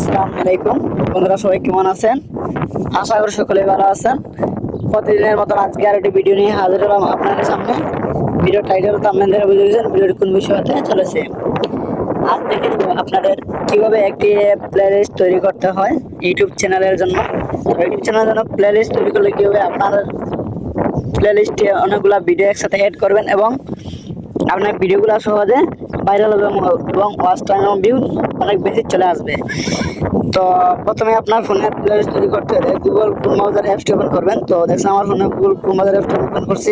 আসসালামু আলাইকুম বন্ধুরা, সবাই কেমন আছেন? আশা করি সকলে ভালো আছেন। প্রতিদিনের মতো আজকে আর একটি ভিডিও নিয়ে হাজির হলাম আপনাদের সামনে। ভিডিও টাইটেল তো আপনাদের বুঝে গেছেন ভিডিওটি কোন বিষয় হতে চলেছে। আজ দেখে দেবো আপনাদের কিভাবে একটি প্লেলিস্ট তৈরি করতে হয় ইউটিউব চ্যানেলের জন্য। ইউটিউব চ্যানেলের জন্য প্লেলিস্ট তৈরি করলে কীভাবে আপনার প্লেলিস্টে অনেকগুলো ভিডিও একসাথে অ্যাড করবেন এবং আপনার ভিডিওগুলো সহজে ভাইরাল হবে এবং ওয়াচ টাইম এবং ভিউজ অনেক বেশি চলে আসবে। তো প্রথমে আপনার ফোনের প্লেলিস্ট তৈরি করতে হলে গুগল ক্রোম ব্রাউজার অ্যাপসটি ওপেন করবেন। তো দেখছেন আমার ফোনে গুগল ক্রোম ব্রাউজার অ্যাপসটি ওপেন করছি।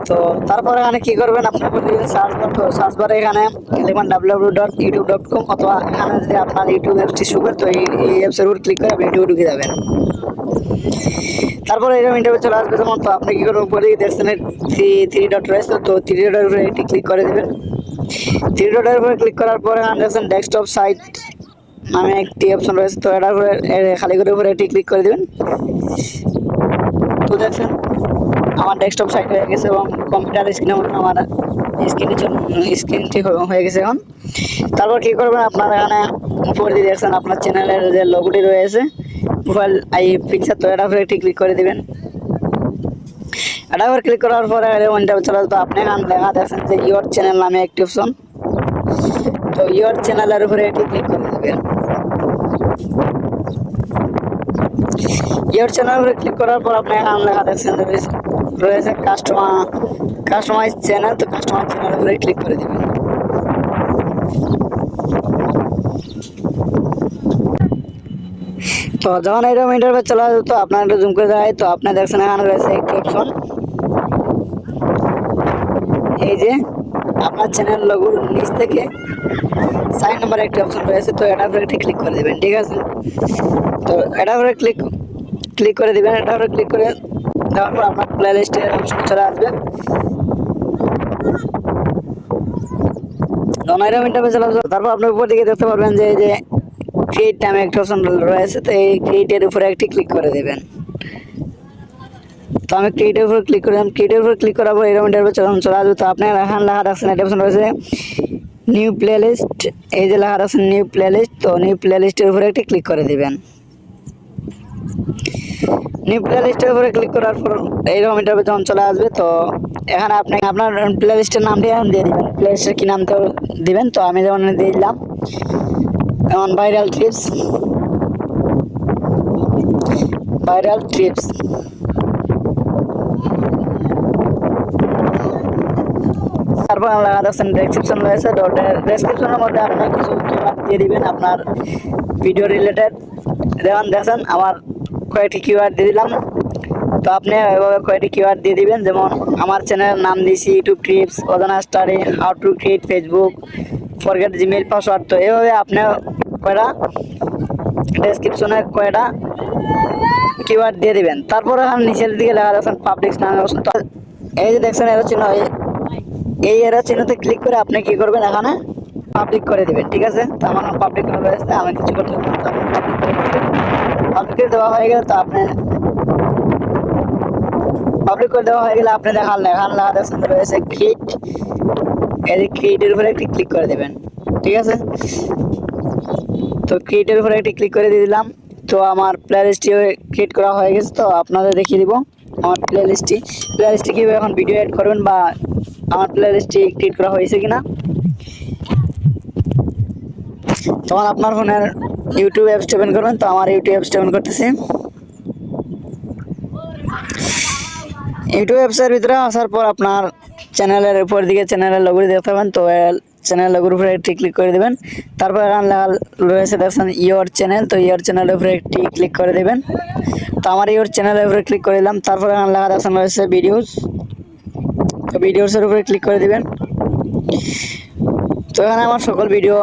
তো তারপরে এখানে কি করবেন, আপনার সার্চ বারে এখানে লিখবেন www.youtube.com অথবা এখানে যদি আপনার ইউটিউব অ্যাপসটি শো করে তো এই অ্যাপসের উপর ক্লিক করে আপনি ইউটিউবে ঢুকে যাবেন। তারপরে এরকম ইন্টারভিউ চলে আসবে তখন তো আপনি কি করবেন, উপরে দেখছেন থ্রি ডট রয়েছে, তো থ্রি ডটের উপরে এটি ক্লিক করে দেবেন। থ্রি ডটের উপরে ক্লিক করার পরে এখানে দেখছেন ডেস্কটপ সাইট নামে একটি অপশন রয়েছে, তো এটার উপরে খালি করে উপরে এটি ক্লিক করে দেবেন। তো দেখছেন আমার ডেস্কটপ সাইট হয়ে গেছে এবং কম্পিউটার স্ক্রিনে আমার স্ক্রিনটি হয়ে গেছে এখন। তারপর কী করবেন, আপনার এখানে উপর দিয়ে দেখছেন আপনার চ্যানেলের যে লোগোটি রয়েছে প্রোফাইল পিকচার, তো এটা উপরে একটি ক্লিক করে দেবেন। এটা উপরে ক্লিক করার পরে ওইটা চলে আসবে। আপনি এখানে লেখা দেখছেন যে ইয়োর চ্যানেল নামে একটি অপশন, তো ইয়োর চ্যানেলের উপরে এটি ক্লিক করে দেবেন। ইয়োর চ্যানেলের উপরে ক্লিক করার পর আপনি এখানে লেখা দেখছেন রয়েছে কাস্টমাইজ চ্যানেল, তো কাস্টমাইজ চ্যানেলের উপরে ক্লিক করে দেবেন। তো যখন এরকম ইন্টারভিউ চলে আসবে তো আপনার একটু জুম করে দেয়, তো আপনি দেখছেন এখানে রয়েছে একটি অপশন, এই যে আপনার চ্যানেল লোগোর নিচ থেকে সাইন নাম্বার একটি অপশন রয়েছে, তো এটার উপরে একটি ক্লিক করে দেবেন। ঠিক আছে, তো এটার উপরে ক্লিক করে দেবেন। এটার উপরে ক্লিক করে দেওয়ার পর আপনার প্লে লিস্টের অপশন চলে আসবে। তারপর আপনার উপর দিকে দেখতে পারবেন যে এই যে ক্রিয়েট নামে একটা অপশন রয়েছে, তো এই ক্রিয়েটের উপরে একটি ক্লিক করে দেবেন। তো আমি ক্রিয়েটের উপর ক্লিক করলাম। ক্রিয়েটের উপর ক্লিক করার পর এরকম ইন্টারভিউ চলে আসবে। তো আপনার এখানে লেখা রাখছেন একটা অপশন রয়েছে নিউ প্লে লিস্ট, এই যে লেখা রাখছেন নিউ প্লে লিস্ট, তো নিউ প্লে লিস্টের উপরে একটি ক্লিক করে দেবেন। নিউ প্লে লিস্টের উপরে ক্লিক করার পর এইরকম ইন্টারভিউ যখন চলে আসবে, তো এখানে আপনি আপনার প্লে লিস্টের নামটি এখন দিয়ে দিবেন। প্লে লিস্টের কী নাম দিবেন, তো আমি যেমন দিয়ে দিলাম যেমন ভাইরাল ট্রিপস। তারপর লেখা দেখছেন ডেসক্রিপশন রয়েছে, তো ডেসক্রিপশনের মধ্যে আপনার কিছু কিওয়ার্ড দিয়ে দিবেন আপনার ভিডিও রিলেটেড। যেমন দেখছেন আমার কয়েকটি কিওয়ার্ড দিয়ে দিলাম, তো আপনি এভাবে কয়েকটি কিওয়ার্ড দিয়ে দিবেন। যেমন আমার চ্যানেলের নাম দিয়েছি ইউটিউব টিপস, অজানা study, how to create Facebook, forget Gmail password, তো এভাবে আপনি কয়টা ডেসক্রিপশনে কয়টা কিওয়ার্ড দিয়ে দিবেন। তারপর এখানে নিচের দিকে লেখা দেখছেন পাবলিক নামে অপশন, তো এই যে দেখছেন এরো চিহ্ন, এই এরো চিহ্নতে ক্লিক করে আপনি কি করবেন, এখানে পাবলিক করে দিবেন। ঠিক আছে, তো আমার পাবলিক করা রয়েছে, আমি কিছু করতে পাবলিক করে দেওয়া হয়ে গেলে তো আপনি পাবলিক করে দেওয়া হয়ে গেলে আপনি লেখা দেখছেন রয়েছে ক্রিয়েট, এই ক্রিয়েটের উপরে একটি ক্লিক করে দেবেন। ঠিক আছে, তো ক্রিয়েটের উপরে একটি ক্লিক করে দিয়ে দিলাম। তো আমার প্লে লিস্টটি ক্রিয়েট করা হয়ে গেছে। তো আপনাদের দেখিয়ে দিব আমার প্লে লিস্টটি কীভাবে এখন ভিডিও অ্যাড করবেন বা আমার প্লে লিস্টটি ক্রিয়েট করা হয়েছে কিনা। তখন আপনার ফোনের ইউটিউব অ্যাপসটি ওপেন করবেন। তো আমার ইউটিউব অ্যাপসটি ওপেন করতেছি। ইউটিউব অ্যাপসের ভিতরে আসার পর আপনার চ্যানেলের উপর দিকে চ্যানেলের লোগোটি দেখতে পাবেন, তো চ্যানেল লোগোর উপরে একটি ক্লিক করে দেবেন। তারপর এখানে রয়েছে দেখছেন ইয়োর চ্যানেল, তো ইয়োর চ্যানেলের উপরে একটি ক্লিক করে দেবেন। তো আমার ইয়োর চ্যানেলের উপরে ক্লিক করে দিলাম। তারপর এখানে লেখা দেখছেন রয়েছে ভিডিওস, তো ভিডিওসের উপরে ক্লিক করে দেবেন। তো এখানে আমার সকল ভিডিও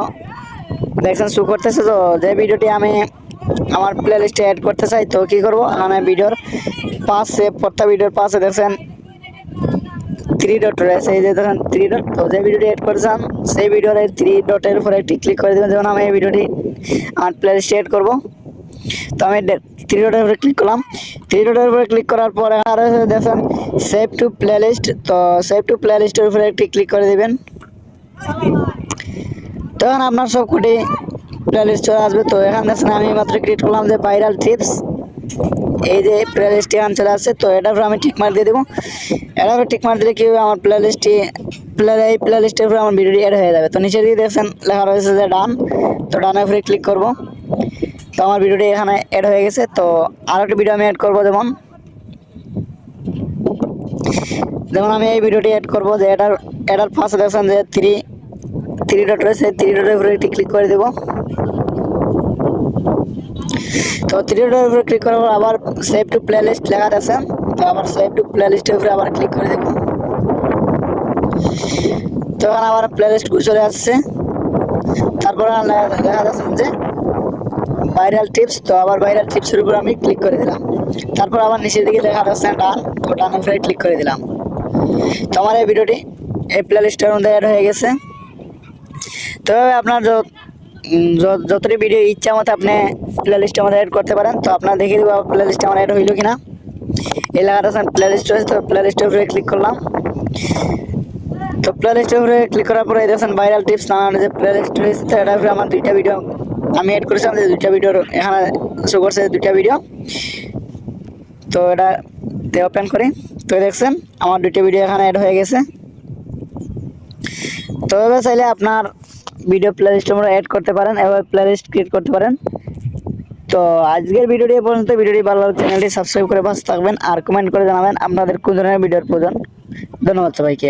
দেখছেন শো করতেছে। তো যে ভিডিওটি আমি আমার প্লে লিস্টে অ্যাড করতে চাই, তো কী করবো, আমি ভিডিওর পাশে প্রত্যেক ভিডিওর পাশে দেখছেন থ্রি ডট রয়েছে, এই যে দেখেন থ্রি ডট, তো যে ভিডিওটি অ্যাড করেছিলাম সেই ভিডিওর এই থ্রি ডটের উপরে একটি ক্লিক করে দেবেন। যেমন আমি এই ভিডিওটি আমার প্লে লিস্টে অ্যাড করবো, তো আমি থ্রি ডটের উপরে ক্লিক করলাম। থ্রি ডটের উপরে ক্লিক করার পরে আর দেখেন সেভ টু প্লে লিস্ট, তো সেভ টু প্লে লিস্টের উপরে একটি ক্লিক করে দেবেন। তো তখন আপনার সব কোটি প্লেলিস্ট চলে আসবে। তো এখানে দেখছেন আমি মাত্র ক্রিয়েট করলাম যে ভাইরাল টিপস, এই যে প্লেলিস্টটি এখানে চলে আসছে। তো এটার উপরে আমি টিক মার দিয়ে দেবো। এটার উপরে টিক মার দিলে কি হবে, আমার এই প্লেলিস্টের উপরে আমার ভিডিওটি অ্যাড হয়ে যাবে। তো নিচে দিয়ে দেখছেন লেখা রয়েছে যে ডান, তো ডানের উপরে ক্লিক করব। তো আমার ভিডিওটি এখানে অ্যাড হয়ে গেছে। তো আর একটা ভিডিও আমি অ্যাড করবো, যেমন আমি এই ভিডিওটি অ্যাড করবো যে এটার ফার্স্টে দেখছেন যে থ্রি ডট রয়েছে, থ্রি ডটের উপরে একটি ক্লিক করে দেবো। তো থ্রি ডটের উপরে ক্লিক করার পর আবার সেভ টু প্লেলিস্ট লেখা আছে, তো আবার সেভ টু প্লেলিস্টের উপরে আবার ক্লিক করে দেবো। তো এখানে আবার প্লেলিস্ট চলে আসছে। তারপর দেখা যাচ্ছে যে ভাইরাল টিপস, তো আবার ভাইরাল টিপসের উপর আমি ক্লিক করে দিলাম। তারপর আবার নিচের দিকে লেখা যাচ্ছে ডান, তো ডানের উপরে ক্লিক করে দিলাম। তো আমার এই ভিডিওটি এই প্লেলিস্টের মধ্যে অ্যাড হয়ে গেছে। তো আপনার যতটি ভিডিও ইচ্ছা মতো আপনি প্লেলিস্টের মধ্যে অ্যাড করতে পারেন। তো আপনার দেখিয়ে দেবো প্লেলিস্টে আমার অ্যাড হইলো কিনা। এই লেখাটা আছে প্লেলিস্ট রয়েছে, তো প্লেলিস্টের উপরে ক্লিক করলাম। তো প্লেলিস্টের উপরে ক্লিক করার পরে দেখছেন ভাইরাল টিপস নামে যে প্লেলিস্ট রয়েছে, তো এটার উপরে আমার দুইটা ভিডিও আমি অ্যাড করেছিলাম, যে দুইটা ভিডিওর এখানে শো করছে দুইটা ভিডিও। তো এটা ওপেন করি, তো দেখছেন আমার দুইটা ভিডিও এখানে অ্যাড হয়ে গেছে। তো এভাবে চাইলে আপনার ভিডিও প্লেলিস্টের মধ্যে অ্যাড করতে পারেন, এভাবে প্লেলিস্ট ক্রিয়েট করতে পারেন। তো আজকের ভিডিওটি এ পর্যন্ত। ভিডিওটি ভালো লাগলে চ্যানেলটি সাবস্ক্রাইব করে পাশে থাকবেন আর কমেন্ট করে জানাবেন আপনাদের কোন ধরনের ভিডিওর প্রয়োজন। ধন্যবাদ সবাইকে।